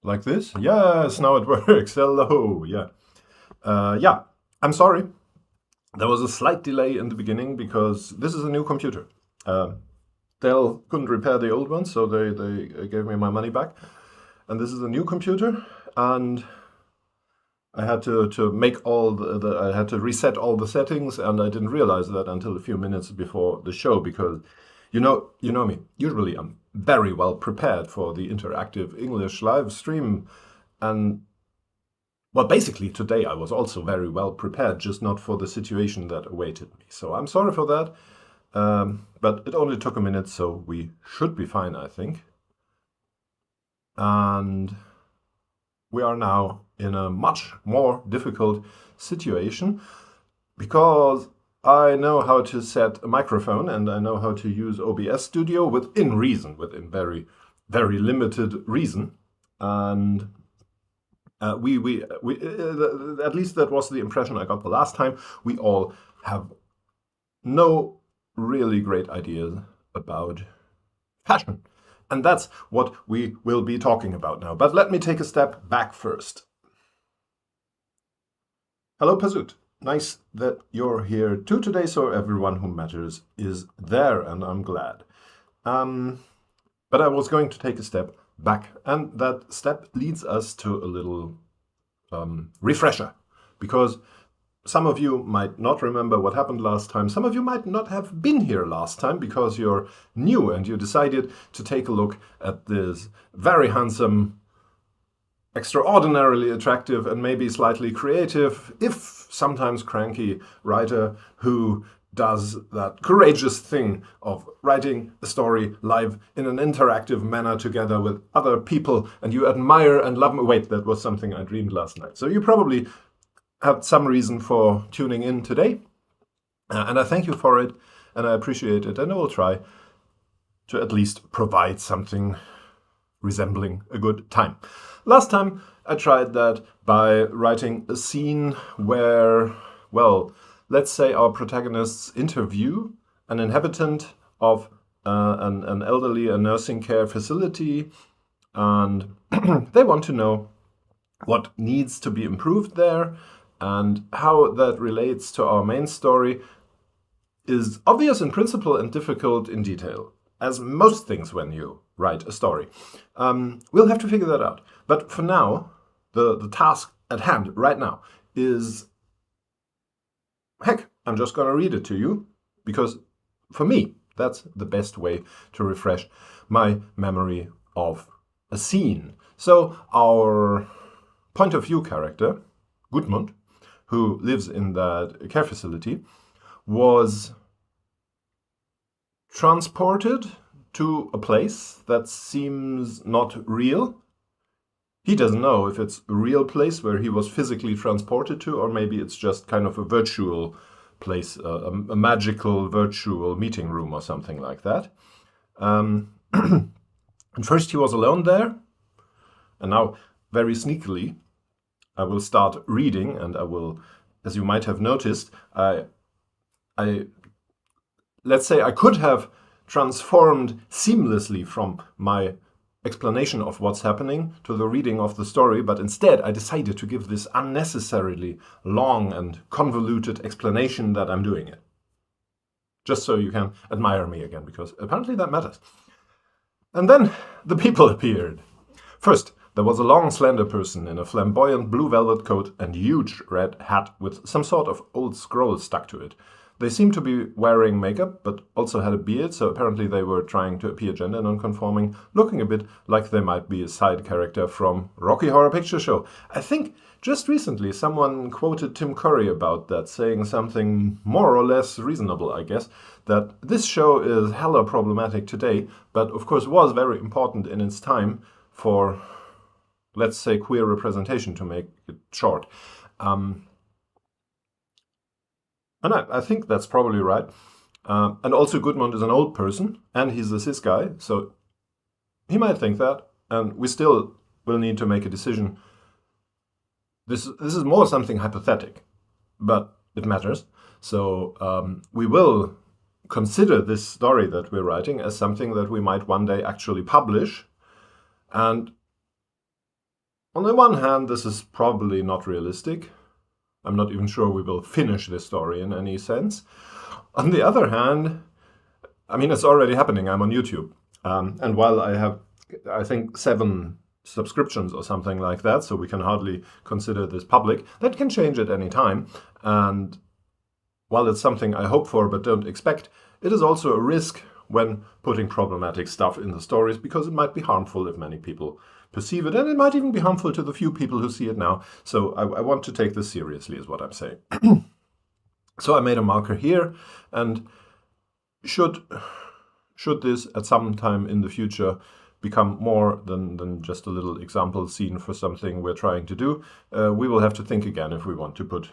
Like this? Yes, now it works. Hello. Yeah, I'm sorry. There was a slight delay in the beginning because this is a new computer. Uh, Dell couldn't repair the old one, so they gave me my money back. And this is a new computer, and I had to make all I had to reset all the settings, and I didn't realize that until a few minutes before the show because you know me. Usually I'm very well prepared for the interactive English live stream, and well, basically today I was also very well prepared, just not for the situation that awaited me. So I'm sorry for that, but it only took a minute, so we should be fine, I think. And we are now in a much more difficult situation because I know how to set a microphone and I know how to use OBS Studio within reason, within very, very limited reason. And we at least that was the impression I got the last time. We all have no really great ideas about fashion. And that's what we will be talking about now. But let me take a step back first. Hello, Pazut. Nice that you're here too today, so everyone who matters is there, and I'm glad. But I was going to take a step back, and that step leads us to a little refresher, because some of you might not remember what happened last time. Some of you might not have been here last time because you're new and you decided to take a look at this very handsome, extraordinarily attractive, and maybe slightly creative, if sometimes cranky writer who does that courageous thing of writing a story live in an interactive manner together with other people, and you admire and love them. Wait, that was something I dreamed last night. So you probably have some reason for tuning in today, and I thank you for it, and I appreciate it, and I will try to at least provide something resembling a good time. Last time I tried that by writing a scene where, well, let's say our protagonists interview an inhabitant of an elderly and nursing care facility, and they want to know what needs to be improved there, and how that relates to our main story is obvious in principle and difficult in detail, as most things when you write a story. We'll have to figure that out. But for now, the task at hand right now is, heck, I'm just going to read it to you, because for me, that's the best way to refresh my memory of a scene. So our point of view character, Gudmund, who lives in that care facility, was transported to a place that seems not real. He doesn't know if it's a real place where he was physically transported to, or maybe it's just kind of a virtual place, a magical virtual meeting room or something like that. And first he was alone there, and now very sneakily I will start reading, and I will, as you might have noticed, let's say I could have transformed seamlessly from my explanation of what's happening to the reading of the story, but instead I decided to give this unnecessarily long and convoluted explanation that I'm doing it. Just so you can admire me again, because apparently that matters. And then the people appeared. First, there was a long, slender person in a flamboyant blue velvet coat and huge red hat with some sort of old scroll stuck to it. They seemed to be wearing makeup, but also had a beard, so apparently they were trying to appear gender non-conforming, looking a bit like they might be a side character from Rocky Horror Picture Show. I think just recently someone quoted Tim Curry about that, saying something more or less reasonable, I guess, that this show is hella problematic today, but of course was very important in its time for, let's say, queer representation, to make it short. And I think that's probably right. And also Gudmund is an old person, and he's a cis guy, so he might think that, and we still will need to make a decision. This is more something hypothetical, but it matters. So we will consider this story that we're writing as something that we might one day actually publish. And On the one hand, this is probably not realistic. I'm not even sure we will finish this story in any sense. On the other hand, I mean, it's already happening. I'm on YouTube. And while I have, I think, 7 subscriptions or something like that, so we can hardly consider this public, that can change at any time. And while it's something I hope for but don't expect, it is also a risk when putting problematic stuff in the stories, because it might be harmful if many people perceive it, and it might even be harmful to the few people who see it now. So I want to take this seriously, is what I'm saying. So I made a marker here, and should this at some time in the future become more than just a little example scene for something we're trying to do, we will have to think again if we want to put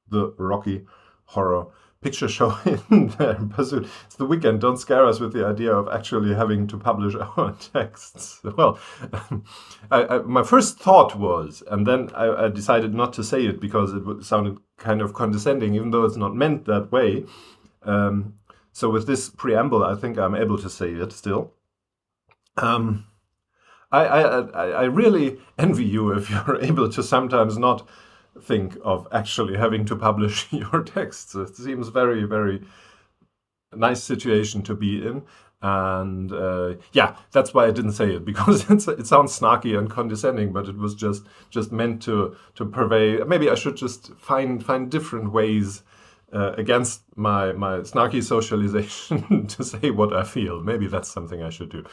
the Rocky Horror Picture Show in there. It's the weekend. Don't scare us with the idea of actually having to publish our texts. Well, my first thought was, and then I decided not to say it because it sounded kind of condescending, even though it's not meant that way. So with this preamble, I think I'm able to say it still. I really envy you if you're able to sometimes not think of actually having to publish your texts. It seems very, very nice situation to be in. And yeah, that's why I didn't say it, because it sounds snarky and condescending, but it was just meant to purvey. Maybe I should just find different ways against my snarky socialization to say what I feel. Maybe that's something I should do.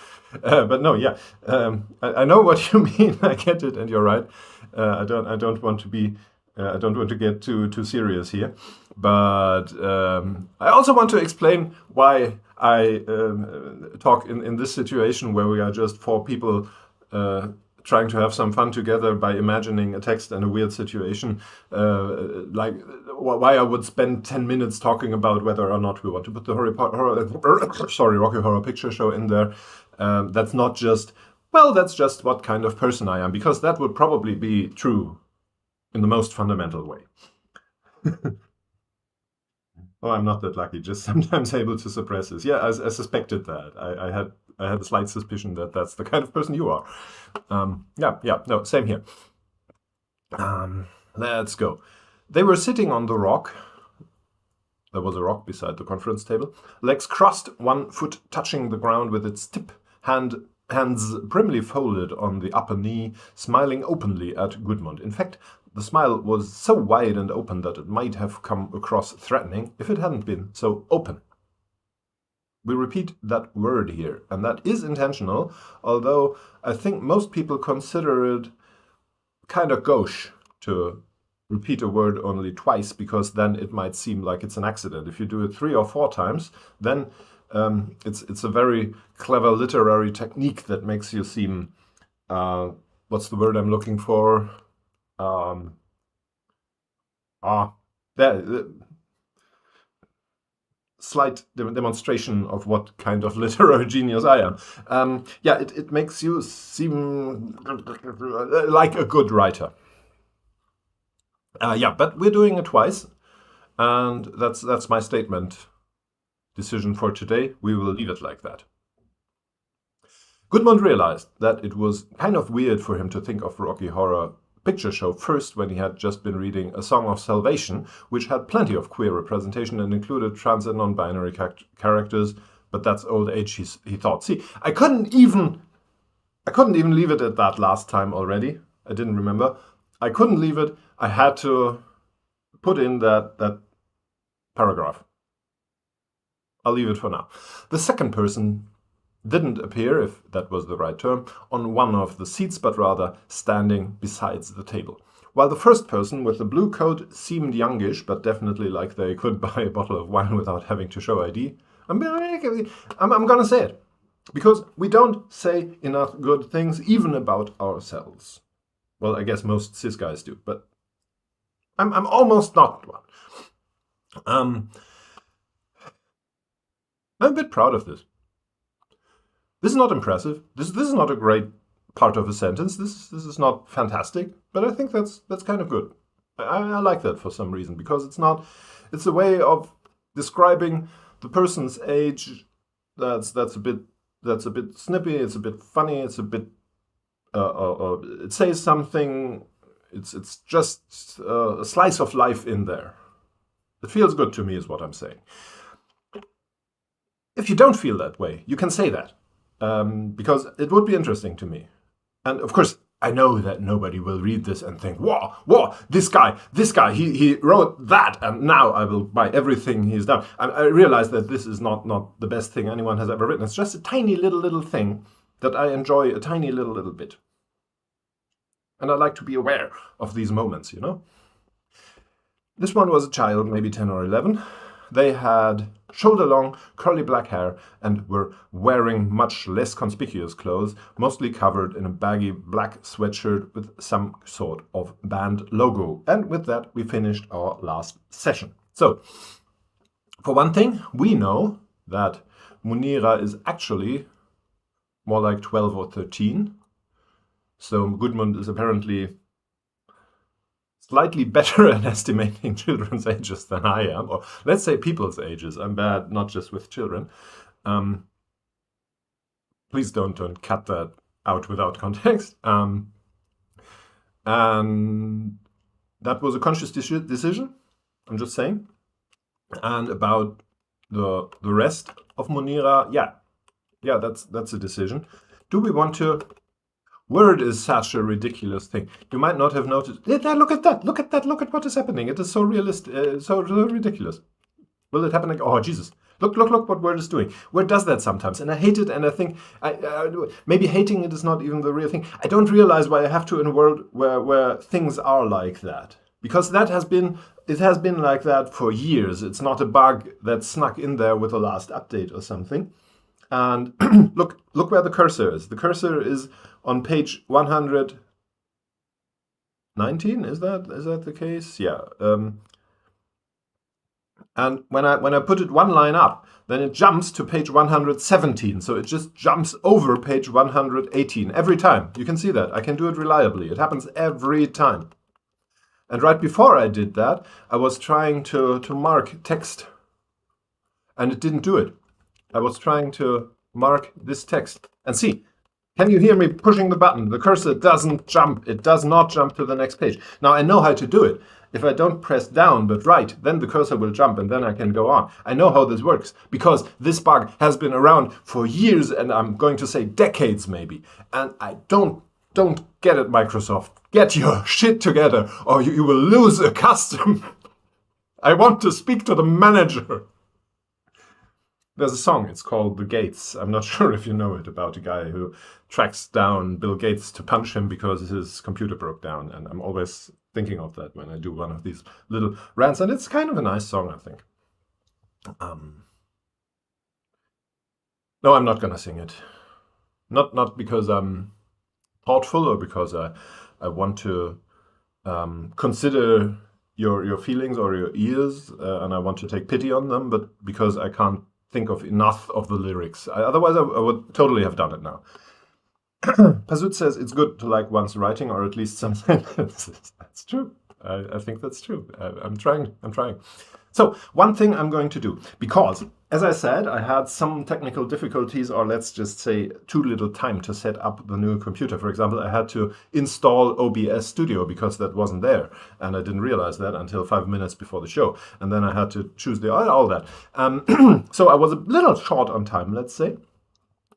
But no, yeah, I know what you mean. I get it, and you're right. I don't want to be. I don't want to get too serious here, but I also want to explain why I talk in this situation where we are just 4 people trying to have some fun together by imagining a text and a weird situation, like why I would spend 10 minutes talking about whether or not we want to put the Rocky Horror Picture Show in there. That's not just, well, that's just what kind of person I am, because that would probably be true in the most fundamental way. Oh, I'm not that lucky, just sometimes able to suppress this. Yeah, I suspected that. I had a slight suspicion that that's the kind of person you are. Yeah, no, same here. Let's go. They were sitting on the rock. There was a rock beside the conference table. Legs crossed, one foot touching the ground with its tip, hands primly folded on the upper knee, smiling openly at Gudmund. In fact, the smile was so wide and open that it might have come across threatening if it hadn't been so open. We repeat that word here, and that is intentional, although I think most people consider it kind of gauche to repeat a word only twice, because then it might seem like it's an accident. If you do it 3 or 4 times, then it's a very clever literary technique that makes you seem, what's the word I'm looking for? Slight demonstration of what kind of literary genius I am. Yeah, it makes you seem like a good writer. Yeah, but we're doing it twice, and that's my statement. Decision for today, we will leave it like that. Gudmund realized that it was kind of weird for him to think of Rocky Horror Picture Show first when he had just been reading A Song of Salvation, which had plenty of queer representation and included trans and non-binary characters, but that's old age, he thought. See, I couldn't even leave it at that last time already. I didn't remember. I couldn't leave it. I had to put in that paragraph. I'll leave it for now. The second person didn't appear, if that was the right term, on one of the seats, but rather standing besides the table. While the first person with the blue coat seemed youngish, but definitely like they could buy a bottle of wine without having to show ID, I'm gonna say it. Because we don't say enough good things, even about ourselves. Well, I guess most cis guys do, but I'm almost not one. I'm a bit proud of this. This is not impressive. This is not a great part of a sentence. This is not fantastic, but I think that's kind of good. I like that for some reason, because it's a way of describing the person's age that's a bit snippy, it's a bit funny, it's a bit it says something. It's just a slice of life in there. It feels good to me, is what I'm saying. If you don't feel that way, you can say that, because it would be interesting to me. And of course, I know that nobody will read this and think, whoa, this guy, he wrote that, and now I will buy everything he's done. I realize that this is not the best thing anyone has ever written. It's just a tiny little thing that I enjoy a tiny little bit. And I like to be aware of these moments, you know? This one was a child, maybe 10 or 11. They had shoulder-long, curly black hair and were wearing much less conspicuous clothes, mostly covered in a baggy black sweatshirt with some sort of band logo. And with that, we finished our last session. So, for one thing, we know that Munira is actually more like 12 or 13. So Gudmund is apparently slightly better at estimating children's ages than I am, or let's say people's ages. I'm bad, not just with children. Please don't cut that out without context. And that was a conscious decision, I'm just saying. And about the rest of Munira, yeah, that's a decision. Do we want to? Word is such a ridiculous thing. You might not have noticed. Look at that! Look at what is happening. It is so realistic, so ridiculous. Will it happen again? Oh, Jesus. Look what Word is doing. Word does that sometimes, and I hate it, and I think maybe hating it is not even the real thing. I don't realize why I have to in a world where things are like that. Because it has been like that for years. It's not a bug that snuck in there with the last update or something. And look where the cursor is. The cursor is on page 119. Is that the case? Yeah. And when I put it one line up, then it jumps to page 117. So it just jumps over page 118 every time. You can see that. I can do it reliably. It happens every time. And right before I did that, I was trying to mark text, and it didn't do it. I was trying to mark this text. And see, can you hear me pushing the button? The cursor doesn't jump. It does not jump to the next page. Now, I know how to do it. If I don't press down but right, then the cursor will jump and then I can go on. I know how this works because this bug has been around for years, and I'm going to say decades maybe. And I don't get it, Microsoft. Get your shit together or you will lose a custom. I want to speak to the manager. There's a song, it's called The Gates. I'm not sure if you know it, about a guy who tracks down Bill Gates to punch him because his computer broke down. And I'm always thinking of that when I do one of these little rants. And it's kind of a nice song, I think. No, I'm not going to sing it. Not because I'm thoughtful or because I want to consider your feelings or your ears and I want to take pity on them, but because I can't think of enough of the lyrics. Otherwise, I would totally have done it now. Pazut says it's good to like one's writing, or at least some sentences. That's true. I think that's true. I'm trying. So one thing I'm going to do, because as I said, I had some technical difficulties, or let's just say too little time to set up the new computer. For example, I had to install OBS Studio because that wasn't there. And I didn't realize that until 5 minutes before the show. And then I had to choose all that. So I was a little short on time, let's say.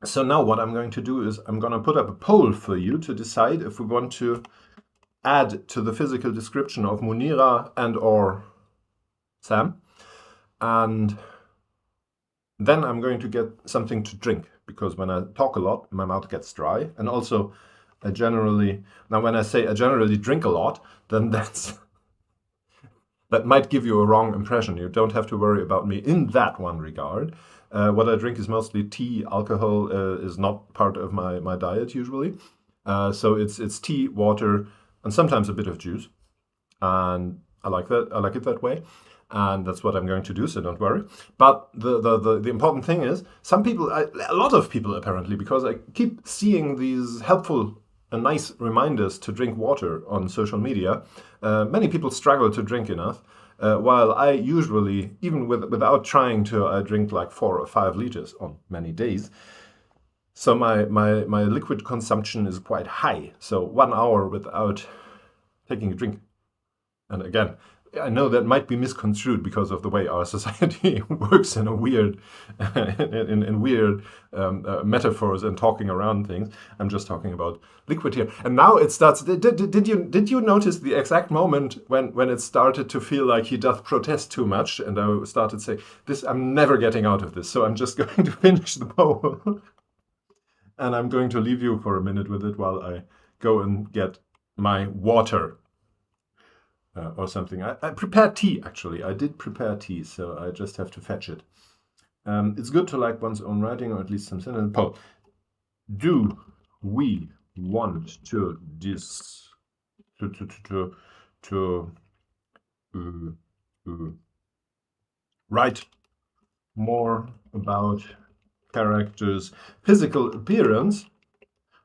So now what I'm going to do is I'm going to put up a poll for you to decide if we want to add to the physical description of Munira and or Sam. And then I'm going to get something to drink, because when I talk a lot, my mouth gets dry. And also, when I say I generally drink a lot, then that might give you a wrong impression. You don't have to worry about me in that one regard. What I drink is mostly tea. Alcohol is not part of my diet usually. So it's tea, water, and sometimes a bit of juice. And I like that. I like it that way. And that's what I'm going to do, so don't worry. But the important thing is, a lot of people apparently, because I keep seeing these helpful and nice reminders to drink water on social media, many people struggle to drink enough, while I usually, even without trying to, I drink like 4 or 5 liters on many days. So my liquid consumption is quite high. So 1 hour without taking a drink. And again, I know that might be misconstrued because of the way our society works in a weird, in weird metaphors and talking around things. I'm just talking about liquid here. And now it starts. Did you notice the exact moment when it started to feel like he doth protest too much? And I started to say, "This, I'm never getting out of this. So I'm just going to finish the bowl, and I'm going to leave you for a minute with it while I go and get my water." Or something. I prepared tea, actually. I did prepare tea, so I just have to fetch it. It's good to like one's own writing, or at least some sentence. Paul, do we want to to write more about characters' physical appearance?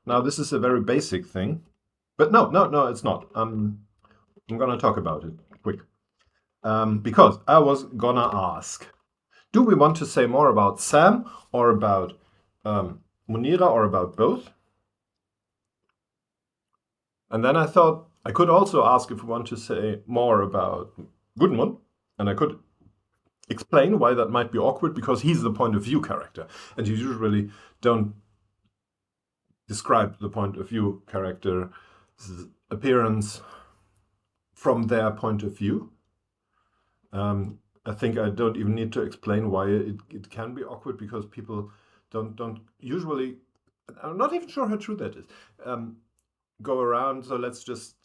Now, this is a very basic thing, but no, it's not. I'm gonna talk about it quick. Because I was gonna ask, do we want to say more about Sam or about Munira or about both? And then I thought I could also ask if we want to say more about Gudmund, and I could explain why that might be awkward because he's the point of view character, and you usually don't describe the point of view character's appearance from their point of view. I think I don't even need to explain why it can be awkward because people don't usually. I'm not even sure how true that is. Go around. So let's just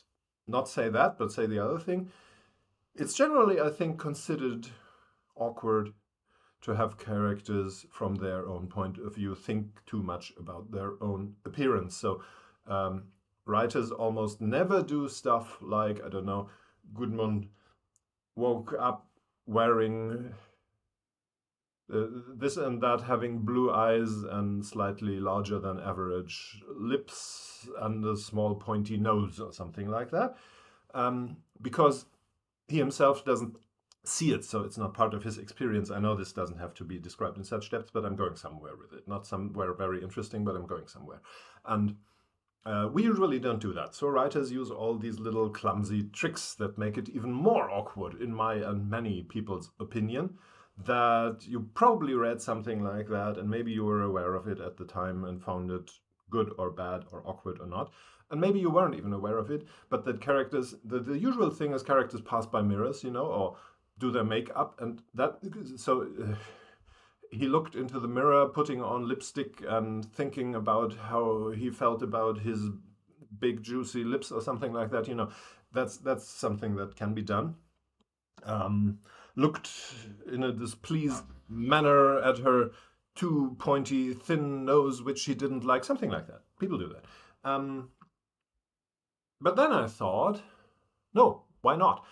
not say that, but say the other thing. It's generally, I think, considered awkward to have characters from their own point of view think too much about their own appearance. So writers almost never do stuff like, I don't know, Gudmund woke up wearing this and that, having blue eyes and slightly larger than average lips and a small pointy nose or something like that, because he himself doesn't see it, so it's not part of his experience. I know this doesn't have to be described in such depth, but I'm going somewhere with it. Not somewhere very interesting, but I'm going somewhere. And we usually don't do that. So writers use all these little clumsy tricks that make it even more awkward, in my and many people's opinion, that you probably read something like that and maybe you were aware of it at the time and found it good or bad or awkward or not. And maybe you weren't even aware of it, but that characters, the usual thing is characters pass by mirrors, or do their makeup, and that, so he looked into the mirror, putting on lipstick and thinking about how he felt about his big juicy lips or something like that. That's something that can be done. Looked in a displeased manner at her too pointy, thin nose, which she didn't like, something like that. People do that. But then I thought, no, why not?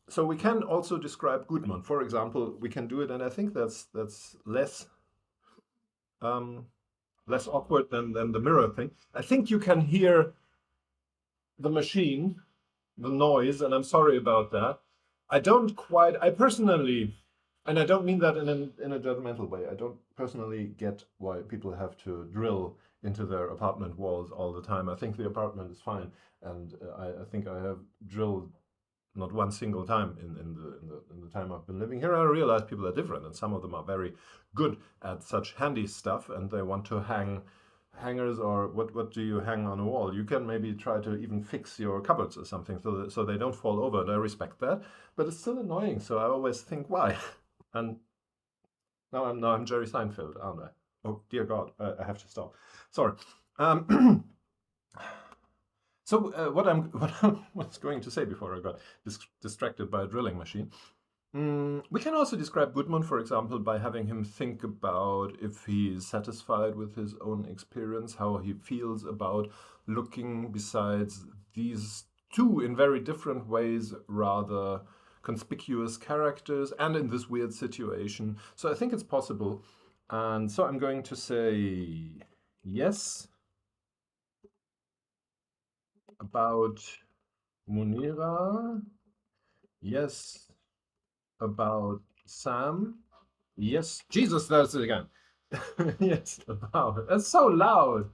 So we can also describe Gudmund. For example, we can do it, and I think that's less less awkward than the mirror thing. I think you can hear the machine, the noise, and I'm sorry about that. I personally, and I don't mean that in a judgmental way. I don't personally get why people have to drill into their apartment walls all the time. I think the apartment is fine, and I think I have drilled not one single time in the time I've been living here. I realize people are different, and some of them are very good at such handy stuff, and they want to hang hangers, or what do you hang on a wall? You can maybe try to even fix your cupboards or something so they don't fall over, and I respect that, but it's still annoying. So I always think, why? And now I'm Jerry Seinfeld, aren't I? Oh dear God, I have to stop. Sorry. So what I was going to say before I got distracted by a drilling machine. We can also describe Gudmund, for example, by having him think about if he's satisfied with his own experience, how he feels about looking besides these two, in very different ways, rather conspicuous characters, and in this weird situation. So I think it's possible. And so I'm going to say yes about Munira, yes about Sam, yes, Jesus, that's it again. Yes, about. That's so loud.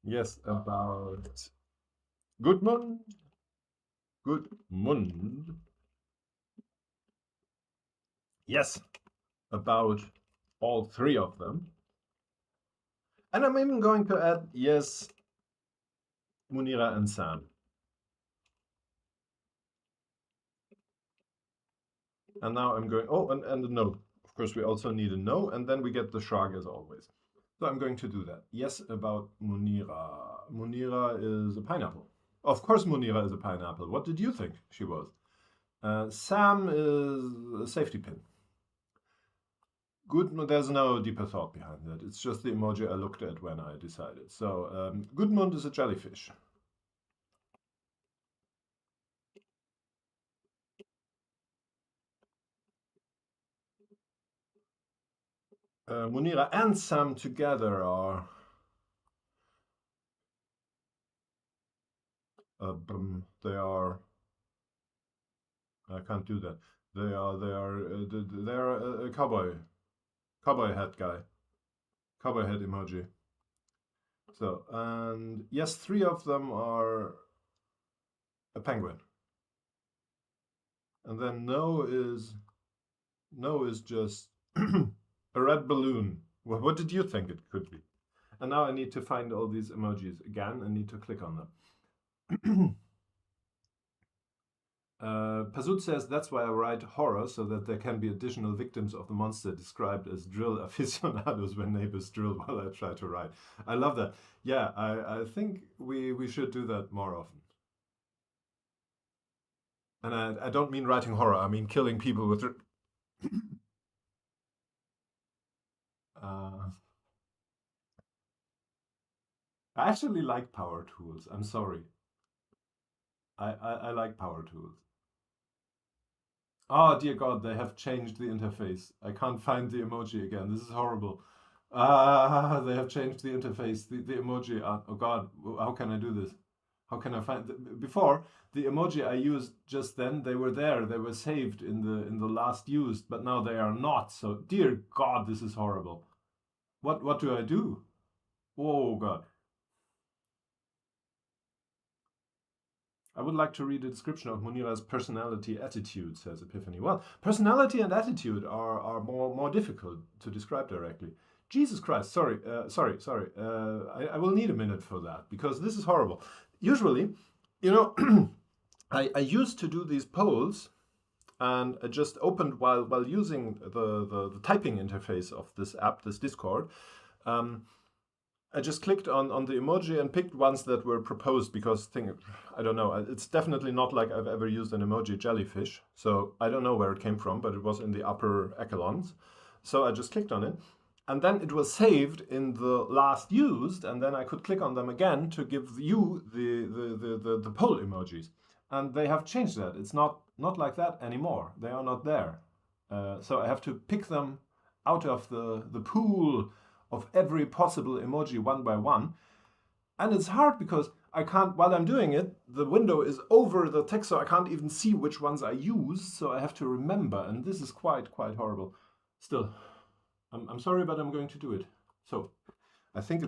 Yes, about. Gudmund. Gudmund. Yes, about all three of them. And I'm even going to add, yes, Munira and Sam. And now I'm going, oh, and a no. Of course, we also need a no, and then we get the shrug as always. So I'm going to do that. Yes, about Munira. Munira is a pineapple. Of course, Munira is a pineapple. What did you think she was? Sam is a safety pin. Good, there's no deeper thought behind that. It's just the emoji I looked at when I decided. So, Gudmund is a jellyfish. Munira and Sam together are. They are. I can't do that. They are a cowboy hat guy, cowboy hat emoji. So, and yes, three of them are a penguin. And then no is just a red balloon. What did you think it could be? And now I need to find all these emojis again and need to click on them. Pazut says that's why I write horror, so that there can be additional victims of the monster described as drill aficionados when neighbors drill while I try to write. I love that. Yeah, I think we should do that more often. And I don't mean writing horror, I mean killing people with. Uh, I actually like power tools. I'm sorry. I like power tools. Oh dear God, they have changed the interface. I can't find the emoji again. This is horrible. Ah, they have changed the interface. The emoji. Oh God, how can I do this? How can I find before the emoji I used just then? They were there. They were saved in the last used, but now they are not. So dear God, this is horrible. What do I do? Oh God. I would like to read a description of Munira's personality attitude, says Epiphany. Well, personality and attitude are more difficult to describe directly. Jesus Christ, sorry. I will need a minute for that because this is horrible. Usually, you know, I used to do these polls and I just opened while using the typing interface of this app, this Discord. I just clicked on the emoji and picked ones that were proposed because I don't know, it's definitely not like I've ever used an emoji jellyfish. So I don't know where it came from, but it was in the upper echelons. So I just clicked on it. And then it was saved in the last used, and then I could click on them again to give you the poll emojis. And they have changed that. It's not like that anymore. They are not there. So I have to pick them out of the pool of every possible emoji one by one. And it's hard because I can't, while I'm doing it, the window is over the text, so I can't even see which ones I use, so I have to remember, and this is quite horrible. Still, I'm sorry, but I'm going to do it. So, I think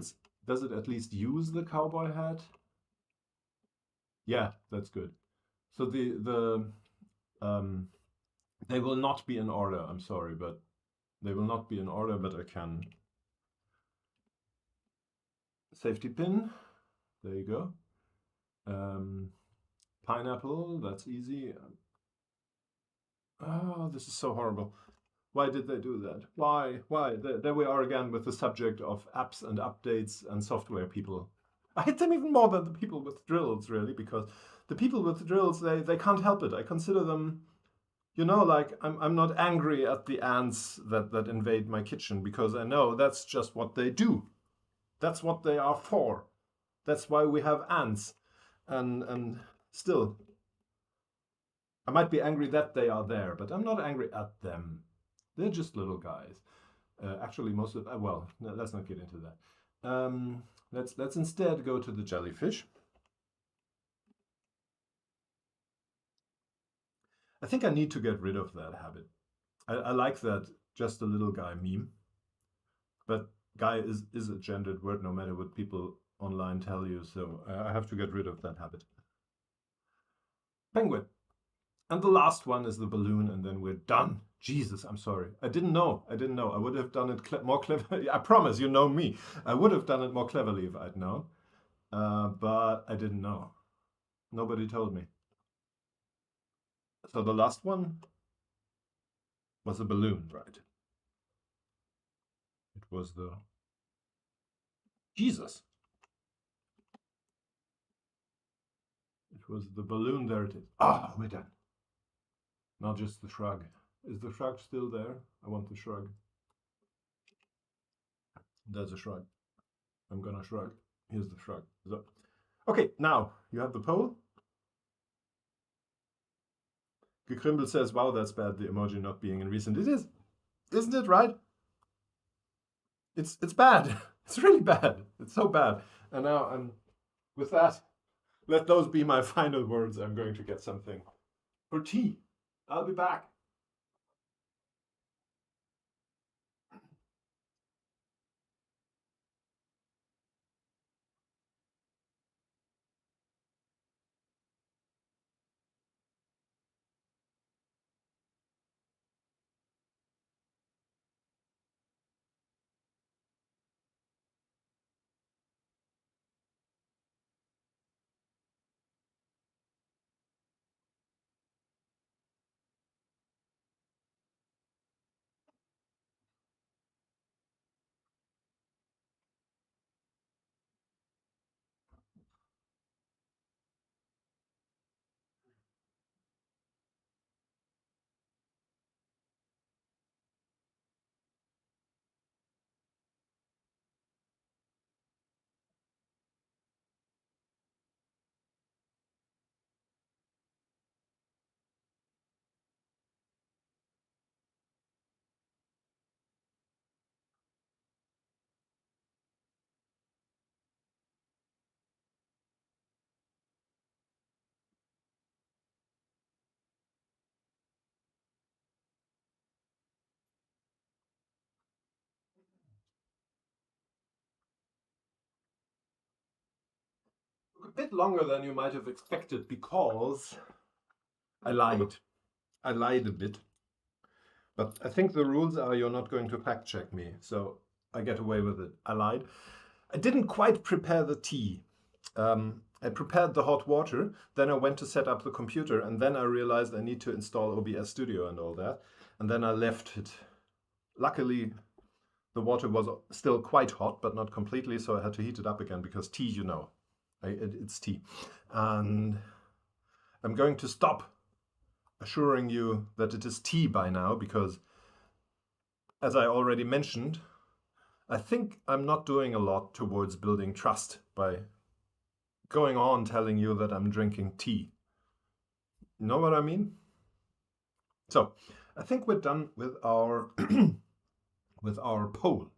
does it at least use the cowboy hat? Yeah, that's good. So they will not be in order, I'm sorry, but they will not be in order, but I can. Safety pin, there you go. Pineapple, that's easy. Oh, this is so horrible. Why did they do that? Why? There we are again with the subject of apps and updates and software people. I hate them even more than the people with drills, really, because the people with drills, they can't help it. I consider them, like I'm not angry at the ants that invade my kitchen because I know that's just what they do. That's what they are for. That's why we have ants. And still, I might be angry that they are there, but I'm not angry at them. They're just little guys. Actually, most of well, no, let's not get into that. Let's instead go to the jellyfish. I think I need to get rid of that habit. I like that just a little guy meme. But guy is a gendered word no matter what people online tell you, so I have to get rid of that habit. Penguin. And the last one is the balloon, and then we're done. Jesus, I'm sorry. I didn't know. I would have done it more cleverly. I promise, you know me. I would have done it more cleverly if I'd known. But I didn't know. Nobody told me. So the last one was a balloon, right? It was the Jesus. It was the balloon. There it is. Ah, we're done. Not just the shrug. Is the shrug still there? I want the shrug. There's a shrug. I'm gonna shrug. Here's the shrug. So, okay, now you have the poll. Gekrimbel says, wow, that's bad, the emoji not being in recent. It is. Isn't it, right? It's bad. It's really bad. It's so bad. And now with that, let those be my final words. I'm going to get something for tea. I'll be back. A bit longer than you might have expected because I lied. I lied a bit. But I think the rules are you're not going to fact check me, so I get away with it. I lied. I didn't quite prepare the tea. I prepared the hot water, then I went to set up the computer, and then I realized I need to install OBS Studio and all that, and then I left it. Luckily, the water was still quite hot, but not completely, so I had to heat it up again because tea, you know, it's tea. And I'm going to stop assuring you that it is tea by now because, as I already mentioned, I think I'm not doing a lot towards building trust by going on telling you that I'm drinking tea. You know what I mean? So, I think we're done with our with our poll.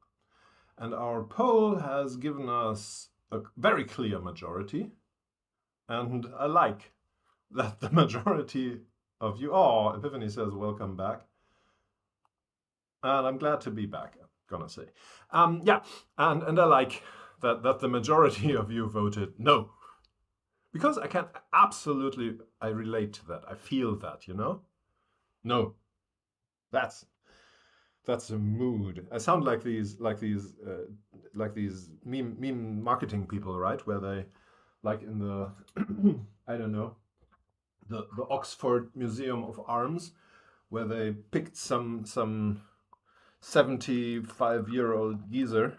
And our poll has given us a very clear majority. And I like that the majority of you, oh, Epiphany says welcome back. And I'm glad to be back, I'm gonna say. Yeah, and I like that the majority of you voted no. Because I can absolutely, I relate to that. I feel that, you know? No. That's a mood. I sound like these meme marketing people, right? Where they, like in the I don't know, the Oxford Museum of Arms, where they picked some 75-year-old geezer,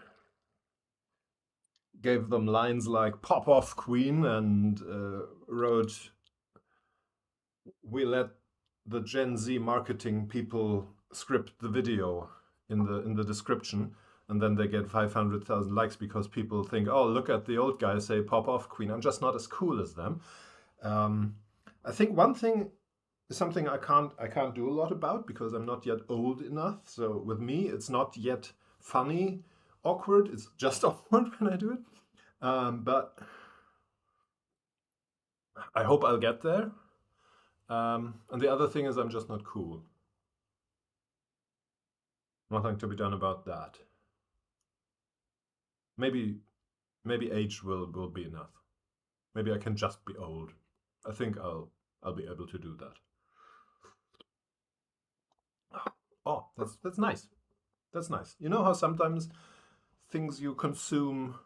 gave them lines like "pop off, Queen," and wrote, "We let the Gen Z marketing people script the video in the description," and then they get 500,000 likes because people think, "Oh, look at the old guy say pop off, Queen. I'm just not as cool as them." I think one thing is something I can't do a lot about because I'm not yet old enough. So with me, it's not yet funny, awkward. It's just awkward when I do it. But I hope I'll get there. And the other thing is I'm just not cool. Nothing to be done about that. Maybe age will be enough. Maybe I can just be old. I think I'll be able to do that. Oh, that's nice. That's nice. You know how sometimes things you consume,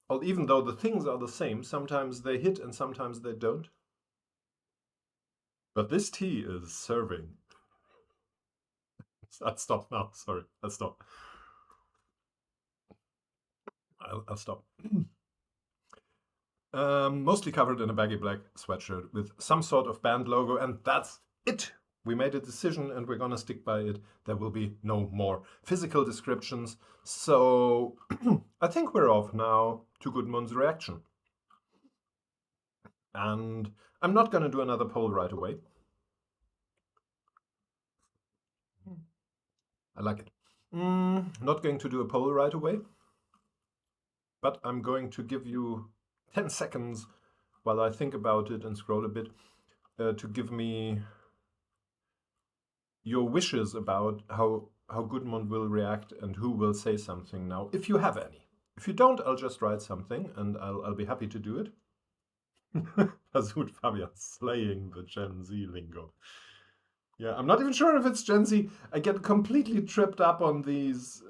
or even though the things are the same, sometimes they hit and sometimes they don't. But this tea is serving. I'll stop now. Sorry, I'll stop. I'll stop. Mostly covered in a baggy black sweatshirt with some sort of band logo, and that's it. We made a decision and we're gonna stick by it. There will be no more physical descriptions. So I think we're off now to Gudmund's reaction. And I'm not gonna do another poll right away. I like it. Not going to do a poll right away, but I'm going to give you 10 seconds while I think about it and scroll a bit to give me your wishes about how Gudmund will react and who will say something now, if you have any. If you don't, I'll just write something and I'll be happy to do it. Azut Fabian slaying the Gen Z lingo. Yeah, I'm not even sure if it's Gen Z. I get completely tripped up on these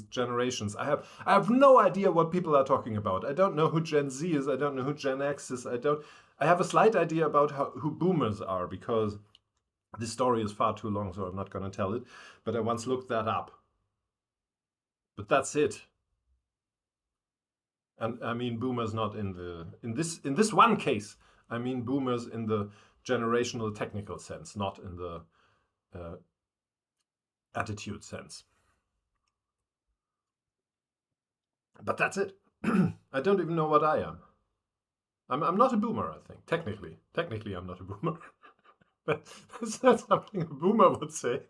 generations. I have no idea what people are talking about. I don't know who Gen Z is. I don't know who Gen X is. I have a slight idea about who boomers are because this story is far too long, so I'm not going to tell it. But I once looked that up. But that's it. And I mean boomers not in this one case. I mean boomers in the generational technical sense, not in the attitude sense. But that's it. I don't even know what I am. I'm not a boomer, I think. Technically, I'm not a boomer. That's not something a boomer would say.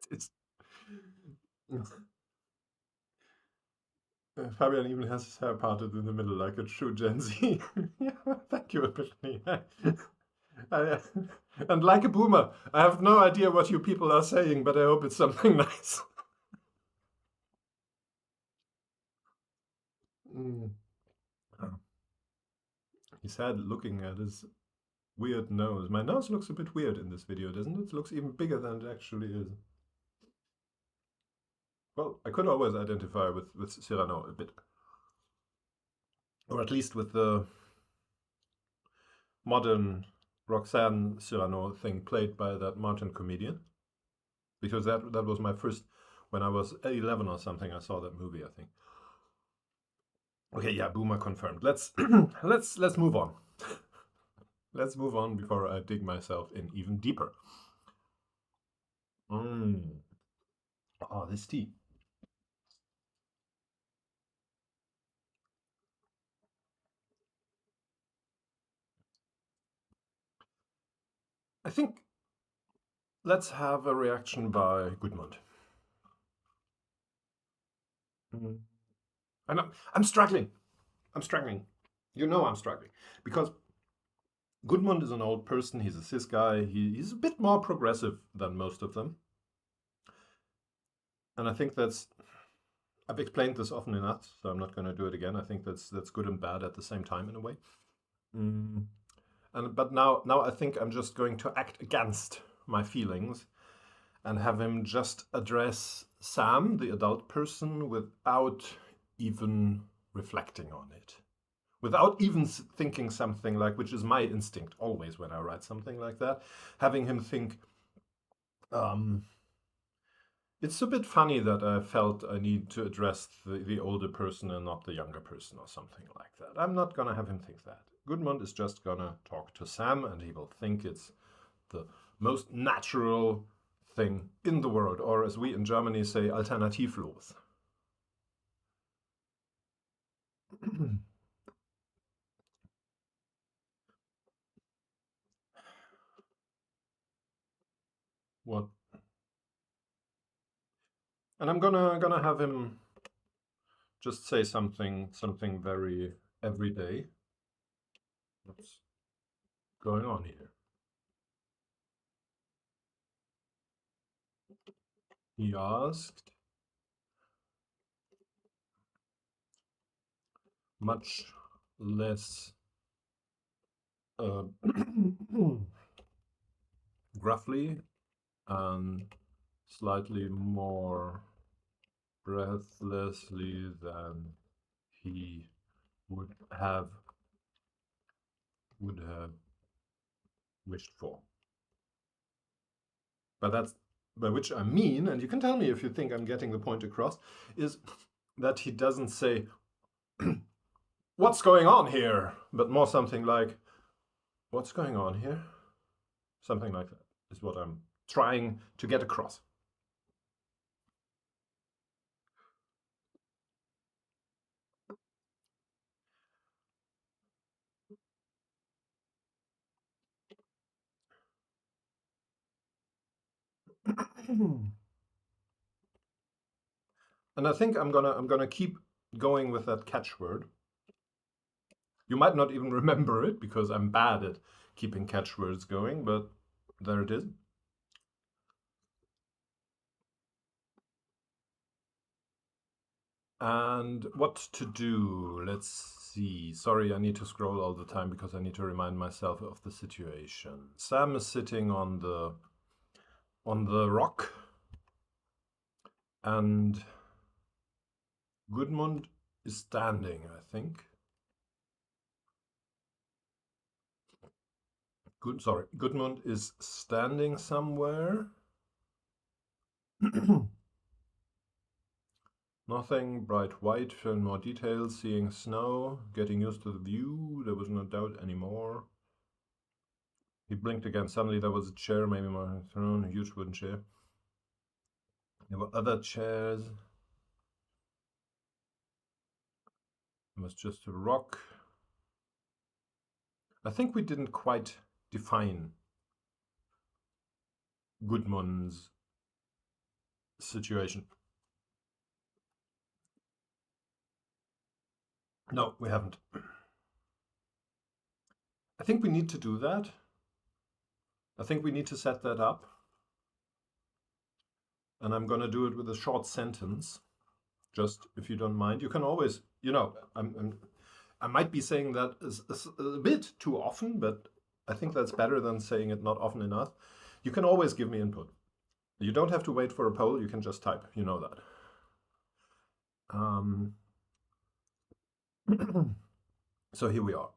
It's, Fabian even has his hair parted in the middle like a true Gen Z. Yeah, thank you, Epiphany. And like a boomer, I have no idea what you people are saying, but I hope it's something nice. Mm. He said, looking at his weird nose. My nose looks a bit weird in this video, doesn't it? It looks even bigger than it actually is. Well, I could always identify with Cyrano a bit. Or at least with the modern Roxanne Cyrano thing played by that Martin comedian. Because that was my first, when I was 11 or something, I saw that movie, I think. Okay, yeah, boomer confirmed. Let's let's move on. Let's move on before I dig myself in even deeper. Oh, this tea. I think let's have a reaction by Gudmund. And I'm struggling. I'm struggling. You know I'm struggling. Because Gudmund is an old person. He's a cis guy. He's a bit more progressive than most of them. And I think I've explained this often enough, so I'm not going to do it again. I think that's good and bad at the same time in a way. But now I think I'm just going to act against my feelings and have him just address Sam, the adult person, without even reflecting on it. Without even thinking something like, which is my instinct always when I write something like that, having him think, it's a bit funny that I felt I need to address the older person and not the younger person or something like that. I'm not going to have him think that. Gudmund is just going to talk to Sam and he will think it's the most natural thing in the world, or as we in Germany say, alternativlos. What? And I'm gonna have him just say something very everyday. What's going on here? he asked. Much less gruffly and slightly more breathlessly than he would have wished for. But that's by which I mean, and you can tell me if you think I'm getting the point across, is that he doesn't say, what's going on here? But more something like, what's going on here? Something like that is what I'm trying to get across. And I think I'm gonna keep going with that catchword. You might not even remember it because I'm bad at keeping catchwords going, but there it is. And what to do? Let's see. Sorry, I need to scroll all the time because I need to remind myself of the situation. Sam is sitting on the rock, and Gudmund is standing, I think. Gudmund is standing somewhere. Nothing, bright white, showing more details, seeing snow, getting used to the view, there was no doubt anymore. He blinked again. Suddenly there was a chair, maybe my throne, a huge wooden chair. There were other chairs. It was just a rock. I think we didn't quite define Gudmund's situation. No, we haven't. I think we need to do that. I think we need to set that up. And I'm going to do it with a short sentence. Just if you don't mind, you can always, I might be saying that a bit too often, but I think that's better than saying it not often enough. You can always give me input. You don't have to wait for a poll, you can just type, you know that. So here we are.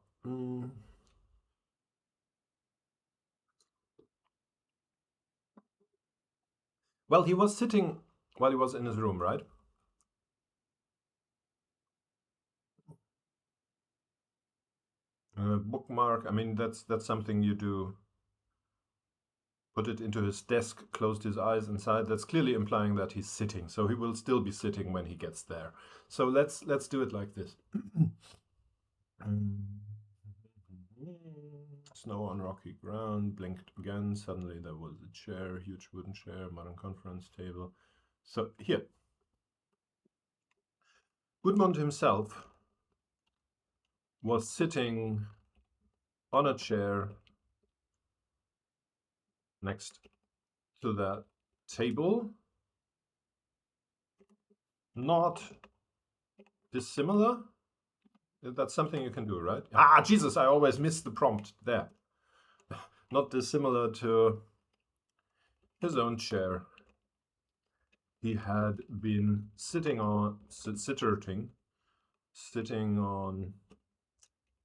Well, he was sitting while he was in his room, right? Bookmark, I mean, that's something you do. Put it into his desk, closed his eyes inside. That's clearly implying that he's sitting. So he will still be sitting when he gets there. So let's do it like this. Snow on rocky ground, blinked again. Suddenly there was a chair, huge wooden chair, modern conference table. So here, Gudmund himself was sitting on a chair next to that table, not dissimilar. That's something you can do, right? Ah, Jesus, I always miss the prompt there. Not dissimilar to his own chair he had been sitting on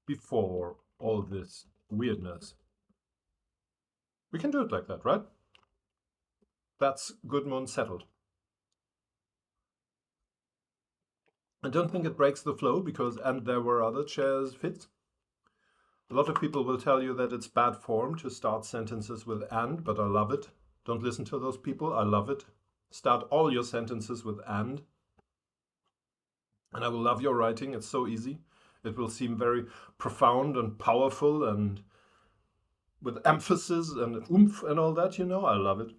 before all this weirdness. We can do it like that, right? That's Gudmund settled. I don't think it breaks the flow because, and there were other chairs fits. A lot of people will tell you that it's bad form to start sentences with and, but I love it. Don't listen to those people, I love it. Start all your sentences with and I will love your writing, it's so easy. It will seem very profound and powerful and with emphasis and oomph and all that, I love it.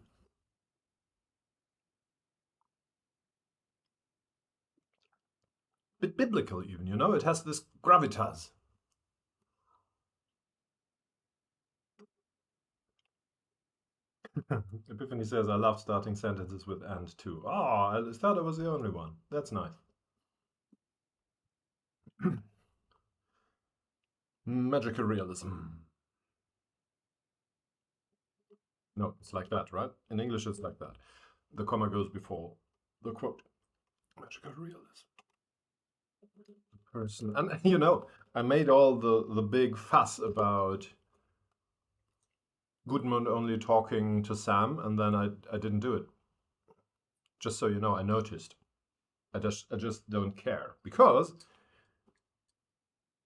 Bit biblical even, it has this gravitas. Epiphany says, I love starting sentences with and too. Oh, I thought I was the only one. That's nice. Magical realism. No, it's like that, right? In English, it's like that. The comma goes before the quote. Magical realism. Person. And, you know, I made all the big fuss about Gudmund only talking to Sam, and then I didn't do it. Just so you know, I noticed. I just don't care, because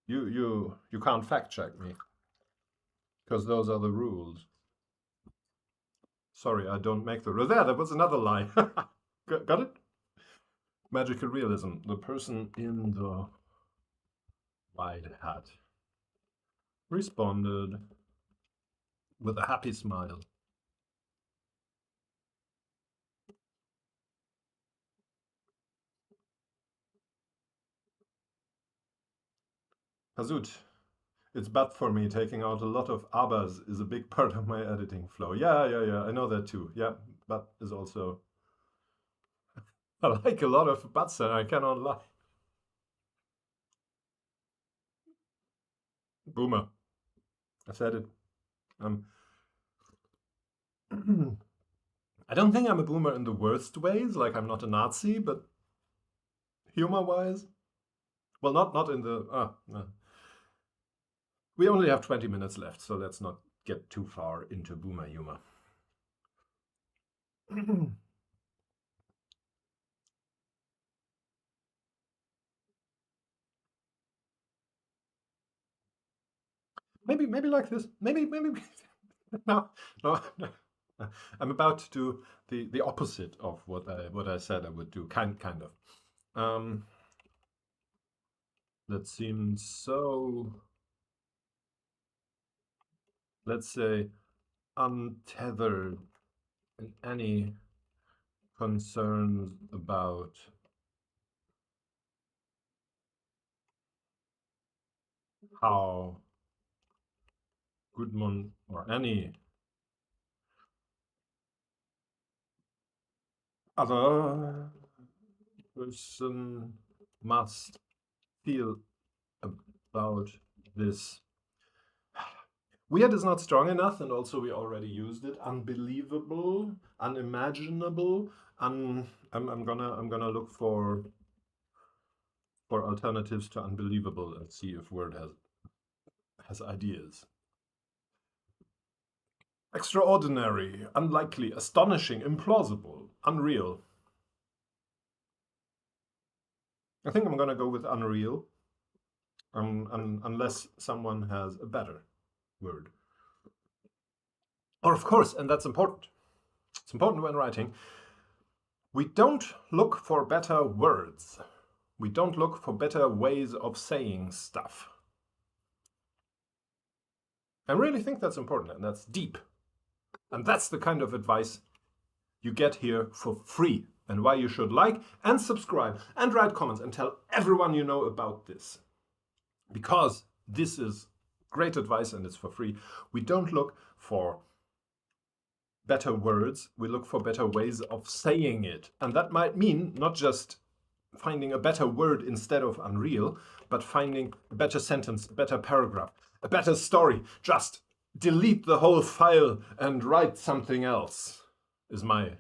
you can't fact check me, because those are the rules. Sorry, I don't make the rules. There, that was another lie. Got it? Magical realism. The person in the white hat responded with a happy smile. Hazut, it's bad for me. Taking out a lot of abas is a big part of my editing flow. Yeah, I know that too. Yeah, but is also... I like a lot of buts, and I cannot lie. Boomer. I said it. I don't think I'm a boomer in the worst ways, like I'm not a Nazi, but humor-wise, well, not in the... no. We only have 20 minutes left, so let's not get too far into boomer humor. Maybe like this. Maybe no. I'm about to do the opposite of what I said I would do. Kind of. That seems so, let's say, untethered in any concerns about how Gudmund or any other person must feel about this. Weird is not strong enough, and also we already used it. Unbelievable, unimaginable. I'm gonna look for alternatives to unbelievable and see if Word has ideas. Extraordinary, unlikely, astonishing, implausible, unreal. I think I'm gonna go with unreal, unless someone has a better word. Or of course, and that's important. It's important when writing. We don't look for better words. We don't look for better ways of saying stuff. I really think that's important, and that's deep. And that's the kind of advice you get here for free, and why you should like and subscribe and write comments and tell everyone you know about this. Because this is great advice and it's for free. We don't look for better words, we look for better ways of saying it. And that might mean not just finding a better word instead of unreal, but finding a better sentence, a better paragraph, a better story. Just delete the whole file and write something else, is my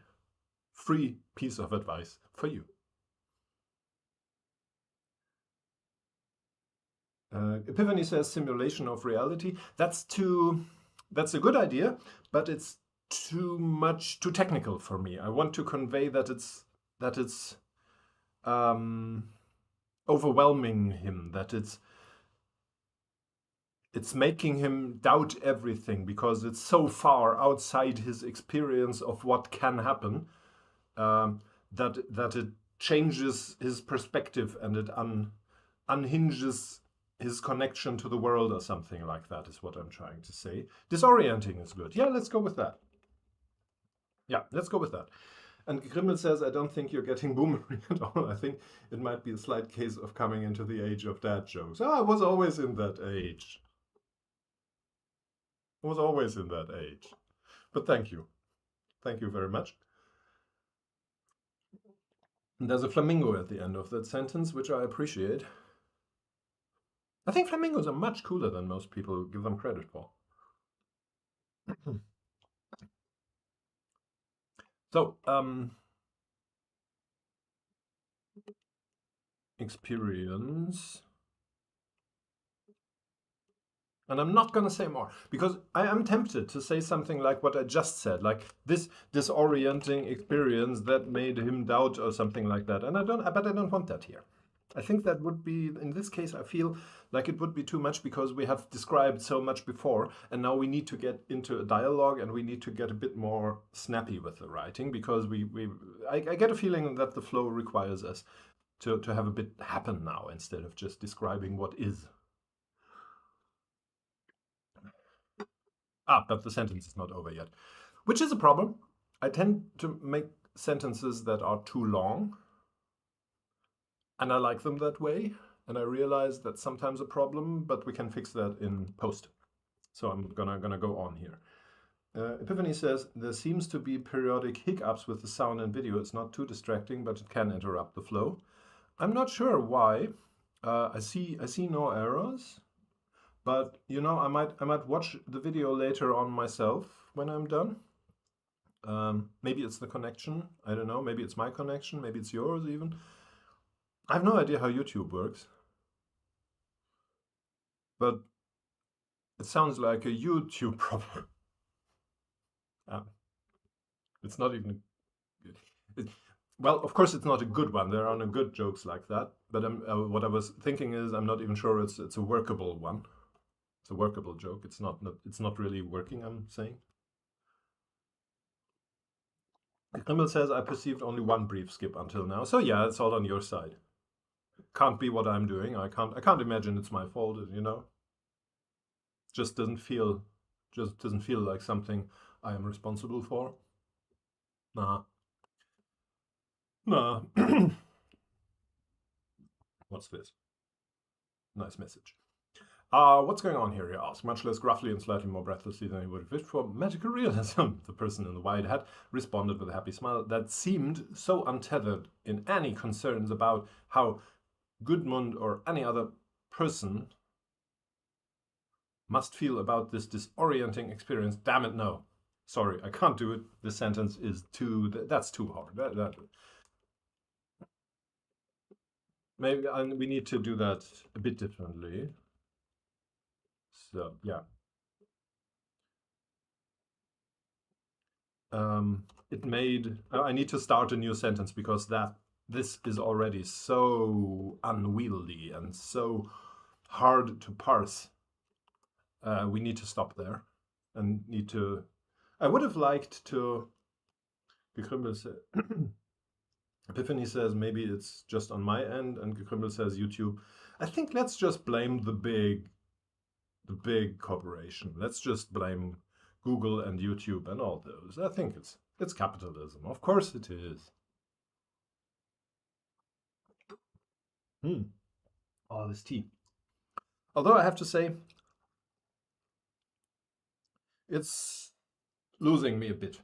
free piece of advice for you. Epiphany says simulation of reality. That's a good idea, but it's too technical for me. I want to convey that it's overwhelming him, that it's making him doubt everything, because it's so far outside his experience of what can happen, that it changes his perspective, and it unhinges his connection to the world, or something like that, is what I'm trying to say. Disorienting is good. Yeah, let's go with that. Yeah, let's go with that. And Grimmel says, I don't think you're getting boomerang at all. I think it might be a slight case of coming into the age of dad jokes. Oh, I was always in that age. I was always in that age. But thank you. Thank you very much. And there's a flamingo at the end of that sentence, which I appreciate. I think flamingos are much cooler than most people give them credit for. So, experience. And I'm not going to say more because I am tempted to say something like what I just said, like this disorienting experience that made him doubt or something like that. And I don't want that here. I think that would be, in this case, I feel like it would be too much because we have described so much before, and now we need to get into a dialogue and we need to get a bit more snappy with the writing because I get a feeling that the flow requires us to have a bit happen now instead of just describing what is. But the sentence is not over yet, which is a problem. I tend to make sentences that are too long, and I like them that way. And I realize that's sometimes a problem, but we can fix that in post. So I'm gonna go on here. Epiphany says, there seems to be periodic hiccups with the sound and video. It's not too distracting, but it can interrupt the flow. I'm not sure why. I see no errors. But you know, I might watch the video later on myself when I'm done. Maybe it's the connection. I don't know. Maybe it's my connection. Maybe it's yours even. I have no idea how YouTube works. But it sounds like a YouTube problem. It's not even good. Well, of course, it's not a good one. There are no good jokes like that. But what I was thinking is, I'm not even sure it's a workable one. It's a workable joke. It's not really working, I'm saying. Grimmel says, I perceived only one brief skip until now. So yeah, it's all on your side. Can't be what I'm doing. I can't imagine it's my fault, you know. Just doesn't feel like something I am responsible for. Nah. What's this? Nice message. What's going on here, he asked, much less gruffly and slightly more breathlessly than he would have wished for. Magical realism, the person in the wide hat responded with a happy smile that seemed so untethered in any concerns about how Gudmund or any other person must feel about this disorienting experience. Damn it, no. Sorry, I can't do it. This sentence is that's too hard. Maybe we need to do that a bit differently. So, yeah. I need to start a new sentence because this is already so unwieldy and so hard to parse. We need to stop there and I would have liked to. Epiphany says maybe it's just on my end, and Gekrimmel says YouTube. I think let's just blame the big corporation. Let's just blame Google and YouTube and all those. I think it's capitalism. Of course it is. Oh, this tea. Although I have to say, it's losing me a bit.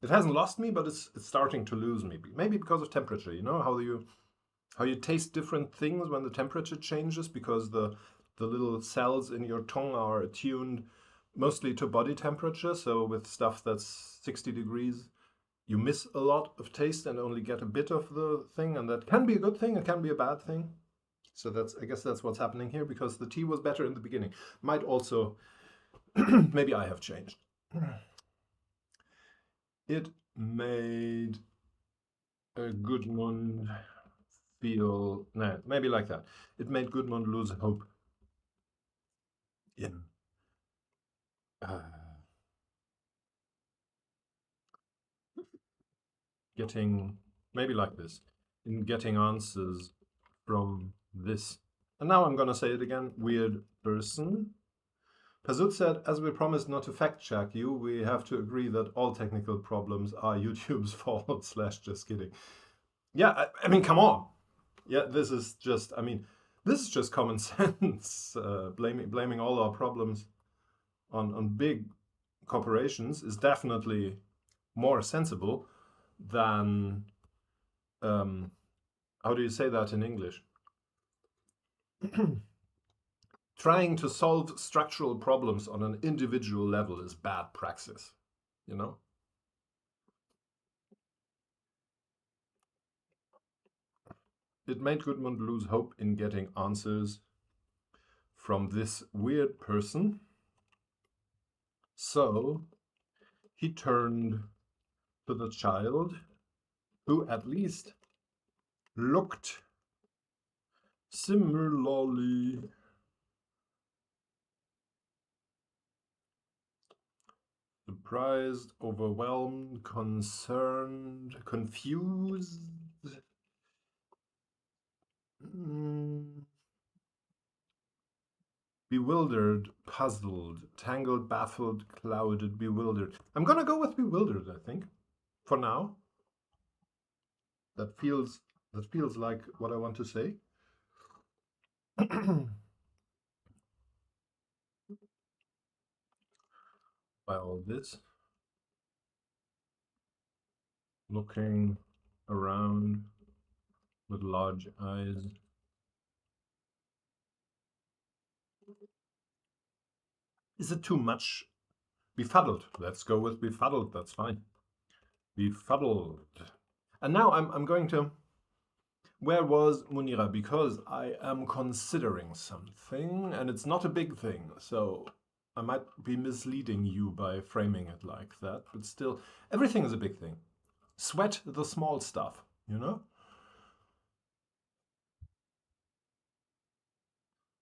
It hasn't lost me, but it's starting to lose me. Maybe because of temperature. You know how you taste different things when the temperature changes because the little cells in your tongue are attuned mostly to body temperature. So with stuff that's 60 degrees, you miss a lot of taste and only get a bit of the thing, and that can be a good thing, it can be a bad thing. So I guess that's what's happening here, because the tea was better in the beginning. Might also, maybe I have changed. It made Gudmund feel, no, maybe like that. It made Gudmund lose hope in getting, maybe like this, in getting answers from this. And now I'm going to say it again, weird person. Pazut said, as we promised not to fact check you, we have to agree that all technical problems are YouTube's fault / just kidding. Yeah, I mean, come on. Yeah, this is just common sense. Blaming all our problems on big corporations is definitely more sensible than, how do you say that in English? Trying to solve structural problems on an individual level is bad praxis, you know? It made Gudmund lose hope in getting answers from this weird person. So he turned to the child, who at least looked similarly. Surprised, overwhelmed, concerned, confused. Bewildered, puzzled, tangled, baffled, clouded, bewildered. I'm gonna go with bewildered, I think, for now. That feels like what I want to say. By all this, looking around with large eyes. Is it too much? Befuddled. Let's go with befuddled. That's fine. Befuddled. And now I'm going to. Where was Munira? Because I am considering something, and it's not a big thing, so I might be misleading you by framing it like that, but still, everything is a big thing. Sweat the small stuff, you know?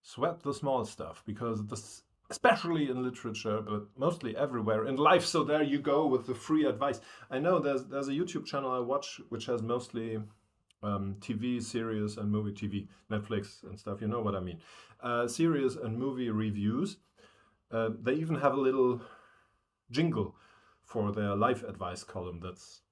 Sweat the small stuff, because this, especially in literature, but mostly everywhere in life. So there you go with the free advice. I know there's a YouTube channel I watch which has mostly TV series and movie, TV, Netflix and stuff. You know what I mean? Series and movie reviews. They even have a little jingle for their life advice column that's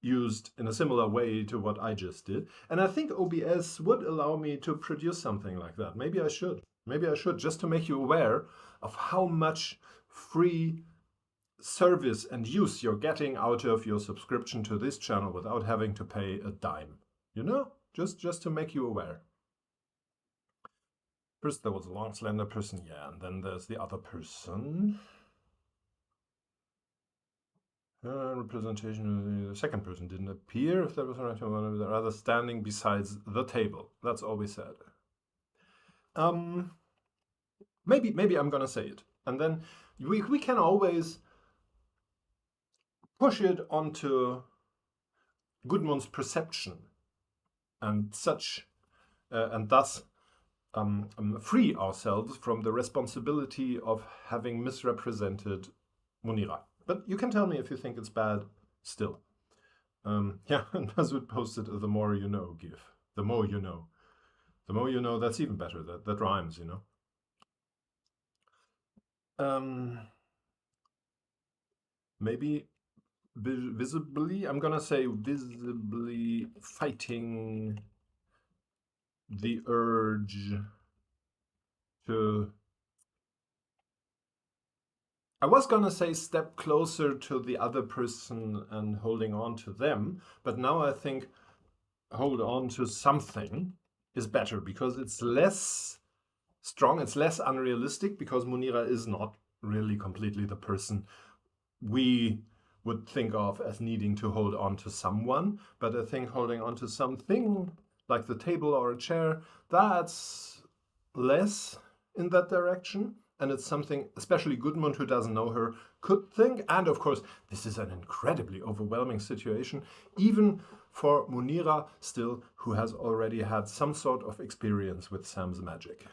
used in a similar way to what I just did. And I think OBS would allow me to produce something like that. Maybe I should. Maybe I should, just to make you aware of how much free service and use you're getting out of your subscription to this channel without having to pay a dime. You know? Just to make you aware. First there was a long, slender person, yeah, and then there's the other person. Representation, the second person didn't appear. If there was one of the other standing besides the table. That's all we said. Maybe I'm gonna say it, and then we can always push it onto Gudmund's perception, and such, and thus free ourselves from the responsibility of having misrepresented Munira. But you can tell me if you think it's bad still. Yeah, and as we posted, the more you know, give. The more you know. The more you know, that's even better. That rhymes, you know. Maybe visibly, I'm gonna say visibly fighting the urge to. I was gonna say step closer to the other person and holding on to them, but now I think hold on to something is better because it's less strong, it's less unrealistic, because Munira is not really completely the person we would think of as needing to hold on to someone, but I think holding on to something like the table or a chair, that's less in that direction. And it's something, especially Gudmund, who doesn't know her, could think. And of course, this is an incredibly overwhelming situation, even for Munira still, who has already had some sort of experience with Sam's magic.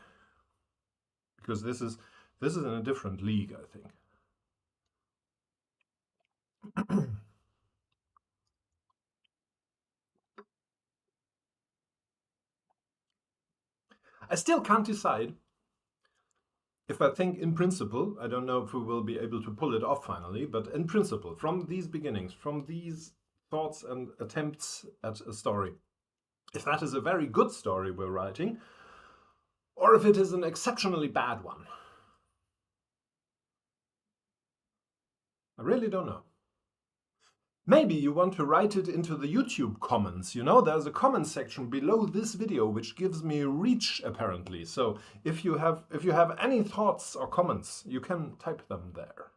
Because this is in a different league, I think. I still can't decide if I think in principle, I don't know if we will be able to pull it off finally, but in principle, from these beginnings, from these thoughts and attempts at a story, if that is a very good story we're writing, or if it is an exceptionally bad one. I really don't know. Maybe you want to write it into the YouTube comments. You know, there's a comment section below this video which gives me reach apparently. So if you have any thoughts or comments, you can type them there.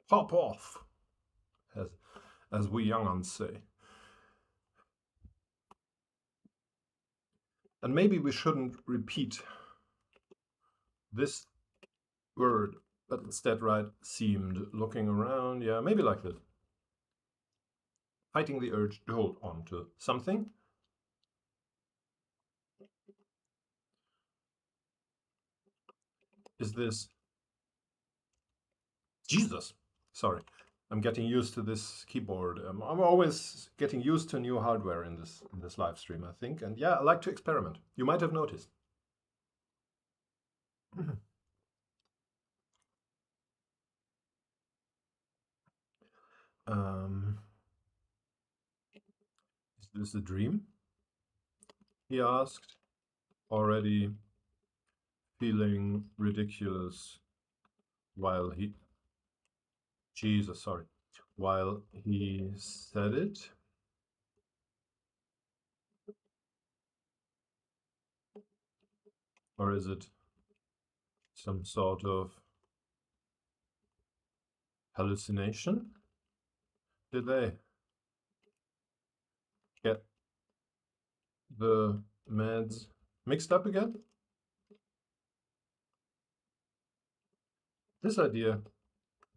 Pop off, as we young uns say. And maybe we shouldn't repeat this word, but instead write seemed, looking around. Yeah, maybe like this. Fighting the urge to hold on to something. Is this... Jesus! Sorry. I'm getting used to this keyboard. I'm always getting used to new hardware in this live stream, I think. And yeah, I like to experiment. You might have noticed. Is this a dream? He asked, already feeling ridiculous while he... Jesus, sorry. While he said it. Or is it some sort of hallucination? Did they get the meds mixed up again? This idea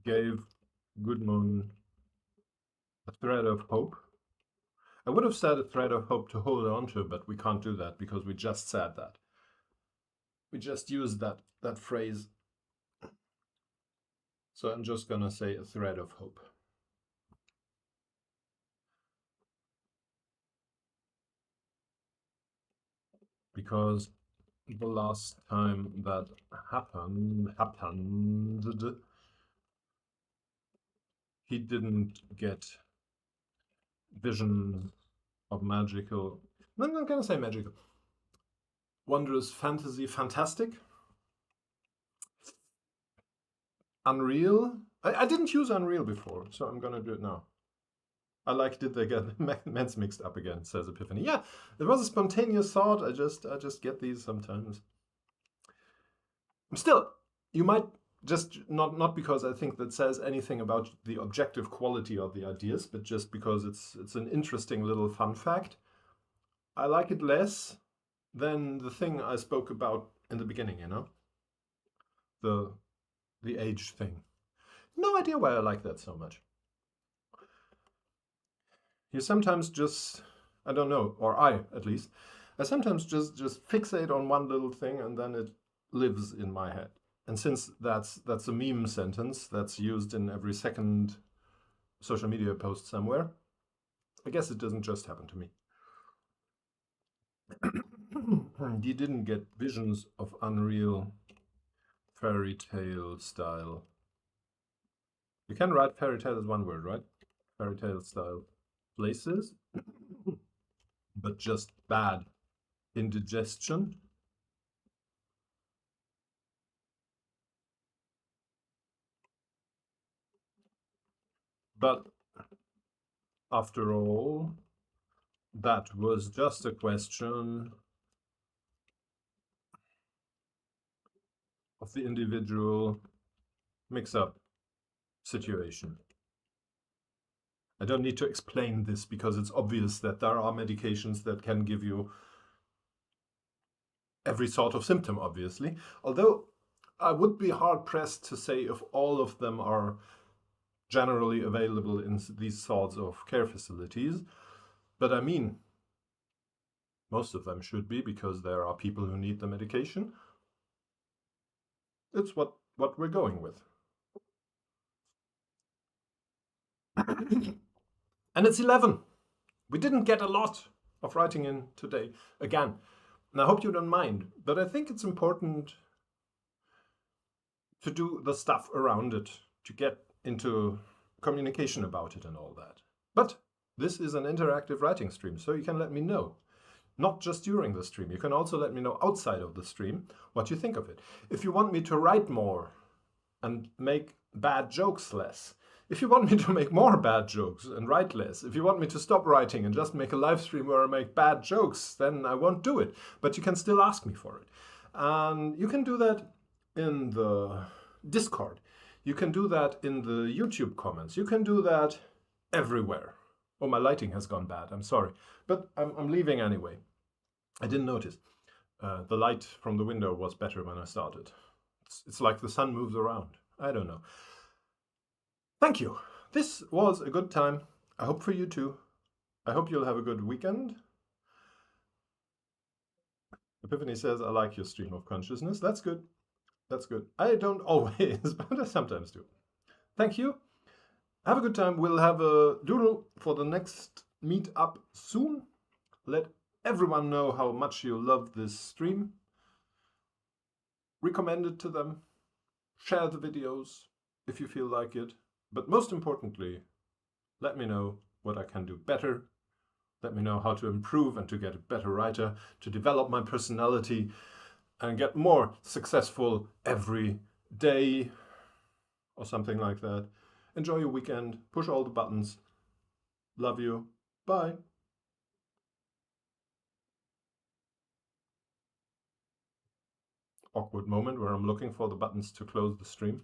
gave Gudmund a thread of hope. I would have said a thread of hope to hold on to, but we can't do that because we just said that. We just used that phrase. So I'm just gonna say a thread of hope. Because the last time that happened, he didn't get visions of magical... I'm not gonna say magical. Wondrous fantasy, fantastic. Unreal. I didn't use Unreal before, so I'm gonna do it now. I like, did they get meds mixed up again, says Epiphany. Yeah, it was a spontaneous thought. I just get these sometimes. Still, you might just, not because I think that says anything about the objective quality of the ideas, but just because it's an interesting little fun fact. I like it less than the thing I spoke about in the beginning, you know? The age thing. No idea why I like that so much. You sometimes just, I don't know, or I at least, I sometimes just fixate on one little thing and then it lives in my head. And since that's a meme sentence that's used in every second social media post somewhere, I guess it doesn't just happen to me. You didn't get visions of unreal fairy tale style. You can write fairy tale as one word, right? Fairy tale style places, but just bad indigestion. But after all, that was just a question of the individual mix-up situation. I don't need to explain this because it's obvious that there are medications that can give you every sort of symptom, obviously. Although I would be hard-pressed to say if all of them are generally available in these sorts of care facilities. But I mean, most of them should be, because there are people who need the medication. It's what we're going with. And it's 11. We didn't get a lot of writing in today, again. And I hope you don't mind, but I think it's important to do the stuff around it, to get into communication about it and all that. But this is an interactive writing stream, so you can let me know. Not just during the stream, you can also let me know outside of the stream what you think of it. If you want me to write more and make bad jokes less. If you want me to make more bad jokes and write less, if you want me to stop writing and just make a live stream where I make bad jokes, then I won't do it. But you can still ask me for it. And you can do that in the Discord. You can do that in the YouTube comments. You can do that everywhere. Oh, my lighting has gone bad. I'm sorry. But I'm leaving anyway. I didn't notice. The light from the window was better when I started. It's like the sun moves around. I don't know. Thank you. This was a good time. I hope for you too. I hope you'll have a good weekend. Epiphany says, I like your stream of consciousness. That's good. That's good. I don't always, but I sometimes do. Thank you. Have a good time. We'll have a doodle for the next meetup soon. Let everyone know how much you love this stream. Recommend it to them. Share the videos if you feel like it. But most importantly, let me know what I can do better. Let me know how to improve and to get a better writer, to develop my personality and get more successful every day or something like that. Enjoy your weekend. Push all the buttons. Love you. Bye. Awkward moment where I'm looking for the buttons to close the stream.